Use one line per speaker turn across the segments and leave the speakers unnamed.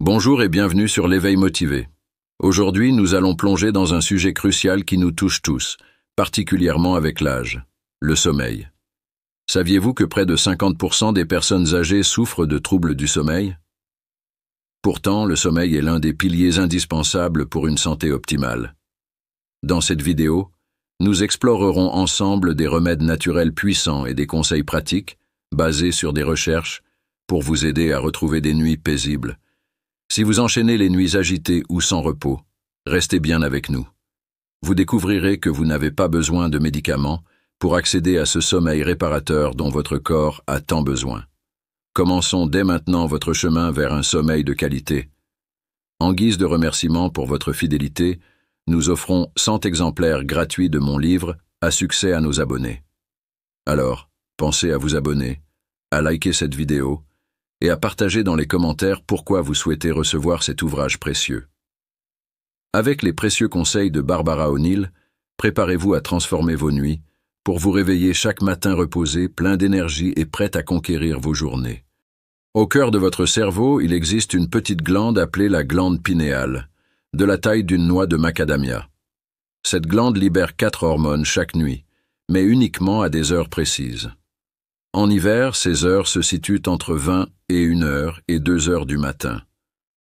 Bonjour et bienvenue sur l'éveil motivé. Aujourd'hui, nous allons plonger dans un sujet crucial qui nous touche tous, particulièrement avec l'âge, le sommeil. Saviez-vous que près de 50% des personnes âgées souffrent de troubles du sommeil? Pourtant, le sommeil est l'un des piliers indispensables pour une santé optimale. Dans cette vidéo, nous explorerons ensemble des remèdes naturels puissants et des conseils pratiques, basés sur des recherches, pour vous aider à retrouver des nuits paisibles. Si vous enchaînez les nuits agitées ou sans repos, restez bien avec nous. Vous découvrirez que vous n'avez pas besoin de médicaments pour accéder à ce sommeil réparateur dont votre corps a tant besoin. Commençons dès maintenant votre chemin vers un sommeil de qualité. En guise de remerciement pour votre fidélité, nous offrons 100 exemplaires gratuits de mon livre à succès à nos abonnés. Alors, pensez à vous abonner, à liker cette vidéo, et à partager dans les commentaires pourquoi vous souhaitez recevoir cet ouvrage précieux. Avec les précieux conseils de Barbara O'Neill, préparez-vous à transformer vos nuits pour vous réveiller chaque matin reposé, plein d'énergie et prêt à conquérir vos journées. Au cœur de votre cerveau, il existe une petite glande appelée la glande pinéale, de la taille d'une noix de macadamia. Cette glande libère 4 hormones chaque nuit, mais uniquement à des heures précises. En hiver, ces heures se situent entre 20 et 1 heure et 2 heures du matin.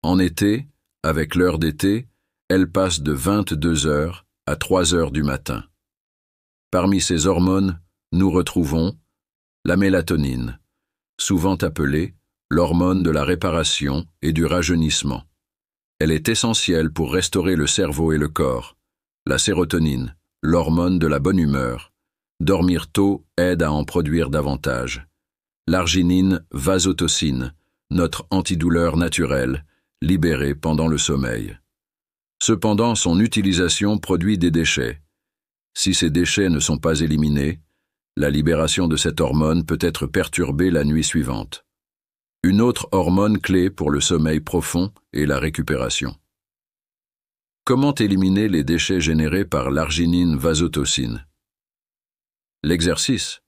En été, avec l'heure d'été, elles passent de 22 heures à 3 heures du matin. Parmi ces hormones, nous retrouvons la mélatonine, souvent appelée l'hormone de la réparation et du rajeunissement. Elle est essentielle pour restaurer le cerveau et le corps. La sérotonine, l'hormone de la bonne humeur. Dormir tôt aide à en produire davantage. L'arginine vasotocine, notre antidouleur naturelle, libérée pendant le sommeil. Cependant, son utilisation produit des déchets. Si ces déchets ne sont pas éliminés, la libération de cette hormone peut être perturbée la nuit suivante. Une autre hormone clé pour le sommeil profond est la récupération. Comment éliminer les déchets générés par l'arginine vasotocine? L'exercice.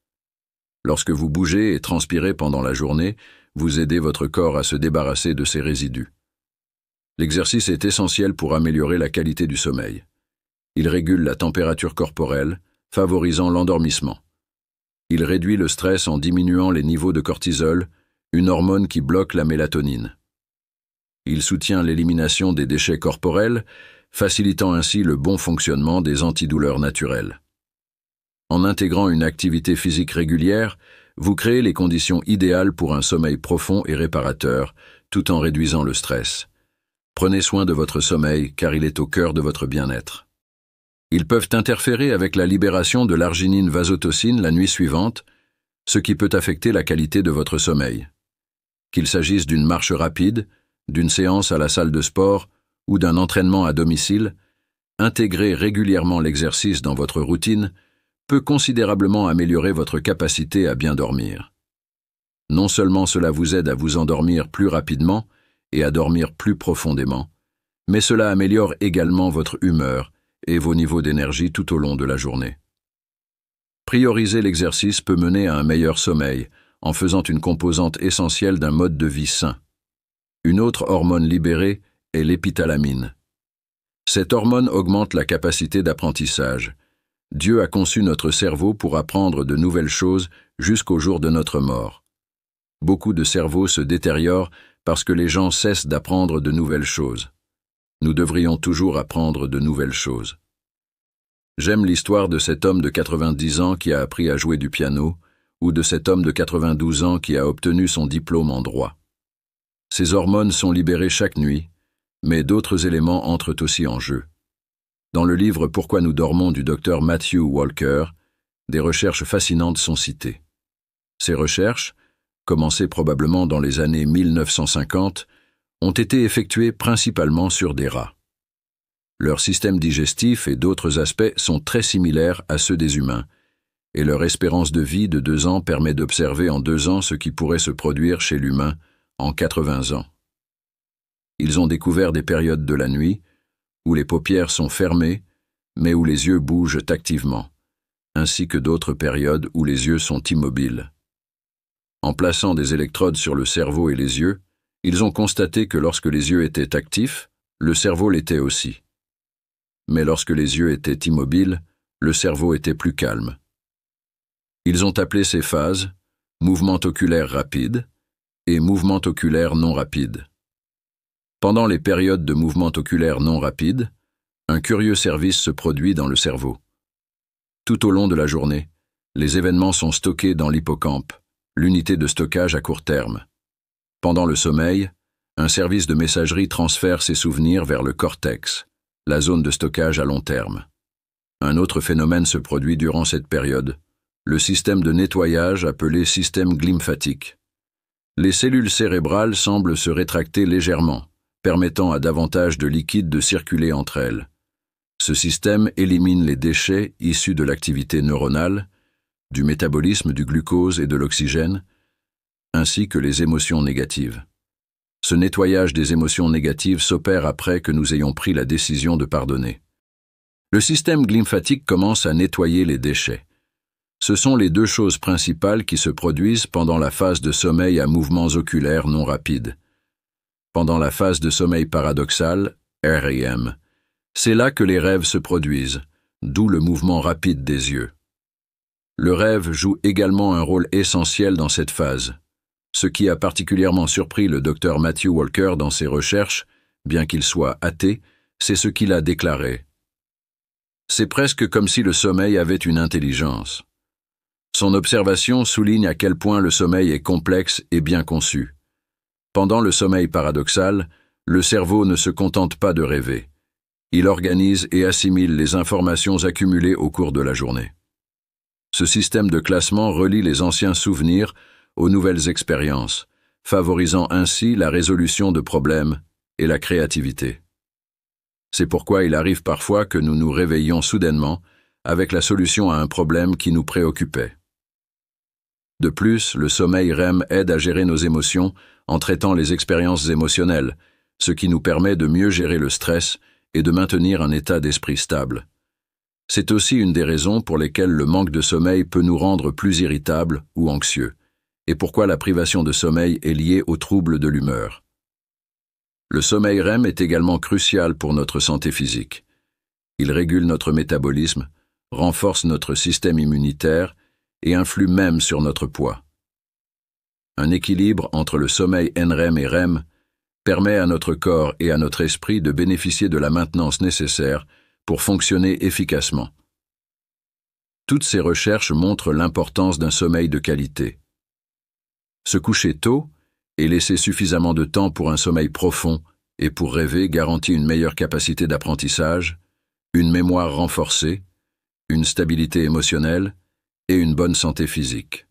Lorsque vous bougez et transpirez pendant la journée, vous aidez votre corps à se débarrasser de ces résidus. L'exercice est essentiel pour améliorer la qualité du sommeil. Il régule la température corporelle, favorisant l'endormissement. Il réduit le stress en diminuant les niveaux de cortisol, une hormone qui bloque la mélatonine. Il soutient l'élimination des déchets corporels, facilitant ainsi le bon fonctionnement des antidouleurs naturelles. En intégrant une activité physique régulière, vous créez les conditions idéales pour un sommeil profond et réparateur, tout en réduisant le stress. Prenez soin de votre sommeil, car il est au cœur de votre bien-être. Ils peuvent interférer avec la libération de l'arginine vasotocine la nuit suivante, ce qui peut affecter la qualité de votre sommeil. Qu'il s'agisse d'une marche rapide, d'une séance à la salle de sport ou d'un entraînement à domicile, intégrer régulièrement l'exercice dans votre routine peut considérablement améliorer votre capacité à bien dormir. Non seulement cela vous aide à vous endormir plus rapidement et à dormir plus profondément, mais cela améliore également votre humeur et vos niveaux d'énergie tout au long de la journée. Prioriser l'exercice peut mener à un meilleur sommeil en faisant une composante essentielle d'un mode de vie sain. Une autre hormone libérée est l'épithalamine. Cette hormone augmente la capacité d'apprentissage. Dieu a conçu notre cerveau pour apprendre de nouvelles choses jusqu'au jour de notre mort. Beaucoup de cerveaux se détériorent parce que les gens cessent d'apprendre de nouvelles choses. Nous devrions toujours apprendre de nouvelles choses. J'aime l'histoire de cet homme de 90 ans qui a appris à jouer du piano, ou de cet homme de 92 ans qui a obtenu son diplôme en droit. Ces hormones sont libérées chaque nuit, mais d'autres éléments entrent aussi en jeu. Dans le livre « Pourquoi nous dormons » du docteur Matthew Walker, des recherches fascinantes sont citées. Ces recherches, commencées probablement dans les années 1950, ont été effectuées principalement sur des rats. Leur système digestif et d'autres aspects sont très similaires à ceux des humains, et leur espérance de vie de 2 ans permet d'observer en 2 ans ce qui pourrait se produire chez l'humain en 80 ans. Ils ont découvert des périodes de la nuit où les paupières sont fermées, mais où les yeux bougent activement, ainsi que d'autres périodes où les yeux sont immobiles. En plaçant des électrodes sur le cerveau et les yeux, Ils ont constaté que lorsque les yeux étaient actifs, le cerveau l'était aussi. Mais lorsque les yeux étaient immobiles, le cerveau était plus calme. Ils ont appelé ces phases mouvement oculaire rapide et mouvement oculaire non rapide. Pendant les périodes de mouvement oculaire non rapide, un curieux service se produit dans le cerveau. Tout au long de la journée, les événements sont stockés dans l'hippocampe, l'unité de stockage à court terme. Pendant le sommeil, un service de messagerie transfère ces souvenirs vers le cortex, la zone de stockage à long terme. Un autre phénomène se produit durant cette période, le système de nettoyage appelé système glymphatique. Les cellules cérébrales semblent se rétracter légèrement, permettant à davantage de liquide de circuler entre elles. Ce système élimine les déchets issus de l'activité neuronale, du métabolisme du glucose et de l'oxygène, ainsi que les émotions négatives. Ce nettoyage des émotions négatives s'opère après que nous ayons pris la décision de pardonner. Le système glymphatique commence à nettoyer les déchets. Ce sont les deux choses principales qui se produisent pendant la phase de sommeil à mouvements oculaires non rapides. Pendant la phase de sommeil paradoxal, REM, c'est là que les rêves se produisent, d'où le mouvement rapide des yeux. Le rêve joue également un rôle essentiel dans cette phase. Ce qui a particulièrement surpris le docteur Matthew Walker dans ses recherches, bien qu'il soit athée, c'est ce qu'il a déclaré. C'est presque comme si le sommeil avait une intelligence. Son observation souligne à quel point le sommeil est complexe et bien conçu. Pendant le sommeil paradoxal, le cerveau ne se contente pas de rêver. Il organise et assimile les informations accumulées au cours de la journée. Ce système de classement relie les anciens souvenirs aux nouvelles expériences, favorisant ainsi la résolution de problèmes et la créativité. C'est pourquoi il arrive parfois que nous nous réveillions soudainement avec la solution à un problème qui nous préoccupait. De plus, le sommeil REM aide à gérer nos émotions en traitant les expériences émotionnelles, ce qui nous permet de mieux gérer le stress et de maintenir un état d'esprit stable. C'est aussi une des raisons pour lesquelles le manque de sommeil peut nous rendre plus irritables ou anxieux, et pourquoi la privation de sommeil est liée aux troubles de l'humeur. Le sommeil REM est également crucial pour notre santé physique. Il régule notre métabolisme, renforce notre système immunitaire et influe même sur notre poids. Un équilibre entre le sommeil NREM et REM permet à notre corps et à notre esprit de bénéficier de la maintenance nécessaire pour fonctionner efficacement. Toutes ces recherches montrent l'importance d'un sommeil de qualité. Se coucher tôt et laisser suffisamment de temps pour un sommeil profond et pour rêver garantit une meilleure capacité d'apprentissage, une mémoire renforcée, une stabilité émotionnelle et une bonne santé physique.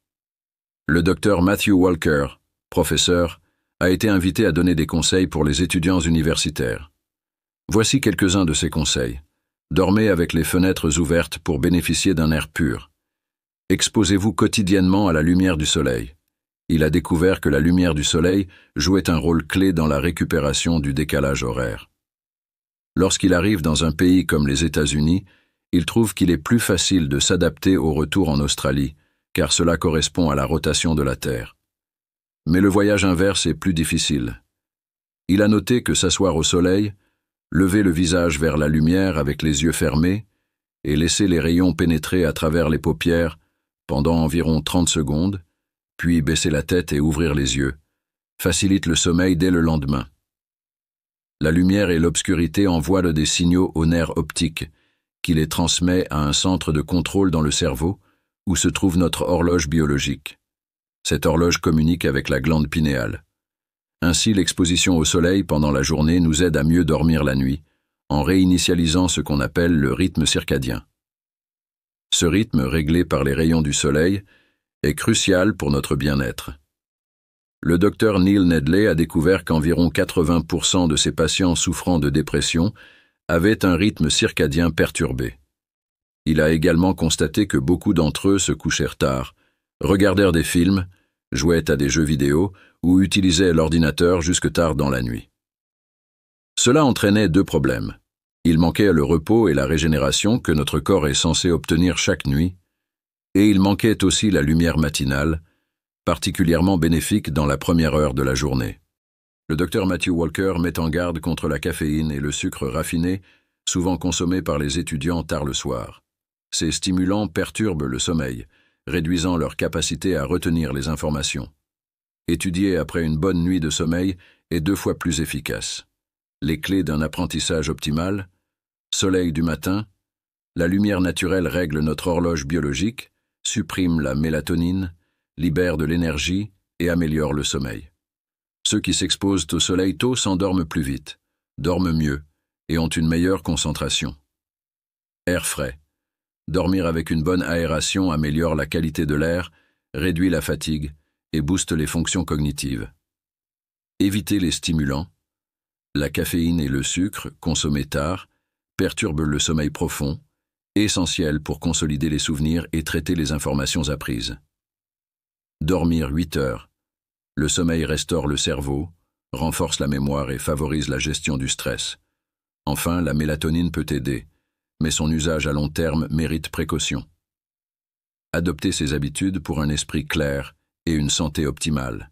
Le docteur Matthew Walker, professeur, a été invité à donner des conseils pour les étudiants universitaires. Voici quelques-uns de ses conseils. Dormez avec les fenêtres ouvertes pour bénéficier d'un air pur. Exposez-vous quotidiennement à la lumière du soleil. Il a découvert que la lumière du soleil jouait un rôle clé dans la récupération du décalage horaire. Lorsqu'il arrive dans un pays comme les États-Unis, il trouve qu'il est plus facile de s'adapter au retour en Australie, car cela correspond à la rotation de la Terre. Mais le voyage inverse est plus difficile. Il a noté que s'asseoir au soleil, lever le visage vers la lumière avec les yeux fermés et laisser les rayons pénétrer à travers les paupières pendant environ 30 secondes, puis baisser la tête et ouvrir les yeux, facilite le sommeil dès le lendemain. La lumière et l'obscurité envoient des signaux aux nerfs optiques, qui les transmet à un centre de contrôle dans le cerveau, où se trouve notre horloge biologique. Cette horloge communique avec la glande pinéale. Ainsi, l'exposition au soleil pendant la journée nous aide à mieux dormir la nuit, en réinitialisant ce qu'on appelle le rythme circadien. Ce rythme, réglé par les rayons du soleil, est crucial pour notre bien-être. Le docteur Neil Nedley a découvert qu'environ 80% de ses patients souffrant de dépression avaient un rythme circadien perturbé. Il a également constaté que beaucoup d'entre eux se couchèrent tard, regardèrent des films, jouaient à des jeux vidéo ou utilisaient l'ordinateur jusque tard dans la nuit. Cela entraînait deux problèmes. Il manquait le repos et la régénération que notre corps est censé obtenir chaque nuit, et il manquait aussi la lumière matinale, particulièrement bénéfique dans la première heure de la journée. Le docteur Matthew Walker met en garde contre la caféine et le sucre raffiné, souvent consommés par les étudiants tard le soir. Ces stimulants perturbent le sommeil, réduisant leur capacité à retenir les informations. Étudier après une bonne nuit de sommeil est 2 fois plus efficace. Les clés d'un apprentissage optimal: soleil du matin, la lumière naturelle règle notre horloge biologique, supprime la mélatonine, libère de l'énergie et améliore le sommeil. Ceux qui s'exposent au soleil tôt s'endorment plus vite, dorment mieux et ont une meilleure concentration. Air frais. Dormir avec une bonne aération améliore la qualité de l'air, réduit la fatigue et booste les fonctions cognitives. Éviter les stimulants. La caféine et le sucre, consommés tard, perturbent le sommeil profond, essentiel pour consolider les souvenirs et traiter les informations apprises. Dormir 8 heures. Le sommeil restaure le cerveau, renforce la mémoire et favorise la gestion du stress. Enfin, la mélatonine peut aider, mais son usage à long terme mérite précaution. Adopter ces habitudes pour un esprit clair et une santé optimale.